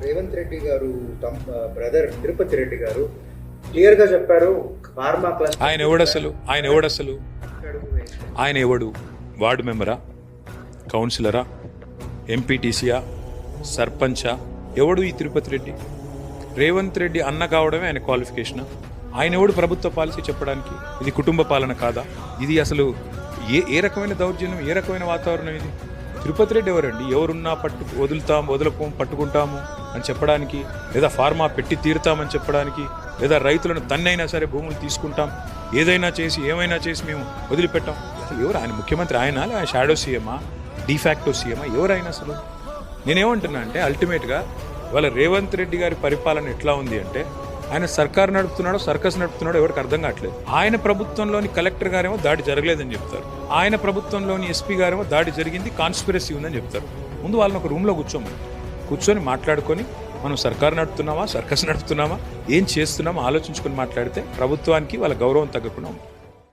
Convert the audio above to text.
రేవంత్ రెడ్డి గారు బ్రదర్ తిరుపతి రెడ్డి గారు క్లియర్ గా చెప్పారు ఫార్మా క్లాస్. ఆయన ఎవడు వార్డు మెంబరా, కౌన్సిలరా, ఎంపీటీసీయా, సర్పంచా? ఎవడు ఈ తిరుపతి రెడ్డి? రేవంత్ రెడ్డి అన్న కావడమే ఆయన క్వాలిఫికేషనా? ఆయన ఎవడు ప్రభుత్వ పాలసీ చెప్పడానికి? ఇది కుటుంబ పాలన కాదా? ఇది అసలు ఏ రకమైన దౌర్జన్యం, ఏ రకమైన వాతావరణం ఇది? తిరుపతి రెడ్డి ఎవరండి? ఎవరున్నా వదులుకోము పట్టుకుంటాము అని చెప్పడానికి, లేదా ఫార్మా పెట్టి తీరుతామని చెప్పడానికి, లేదా రైతులను తన్నైనా సరే భూములు తీసుకుంటాం, ఏమైనా చేసి మేము వదిలిపెట్టాం. అసలు ఎవరు ఆయన? ముఖ్యమంత్రి ఆయన షాడో సీఎమా, డిఫాక్టో సీఎమా? ఎవరైనా అసలు? నేనేమంటున్నా అంటే అల్టిమేట్గా ఇవాళ రేవంత్ రెడ్డి గారి పరిపాలన ఎట్లా ఉంది అంటే, ఆయన సర్కారు నడుపుతున్నాడో సర్కస్ నడుపుతున్నాడో ఎవరికి అర్థం కావట్లేదు. ఆయన ప్రభుత్వంలోని కలెక్టర్ గారేమో దాడి జరగలేదని చెప్తారు, ఆయన ప్రభుత్వంలోని ఎస్పీ గారేమో దాడి జరిగింది, కాన్స్పిరసీ ఉందని చెప్తారు. ముందు వాళ్ళని ఒక రూమ్లో కూర్చొని మాట్లాడుకొని మనం సర్కారు నడుపుతున్నామా, సర్కస్ నడుపుతున్నామా, ఏం చేస్తున్నామా ఆలోచించుకొని మాట్లాడితే ప్రభుత్వానికి వాళ్ళ గౌరవం తగ్గకుండా ఉంటుంది.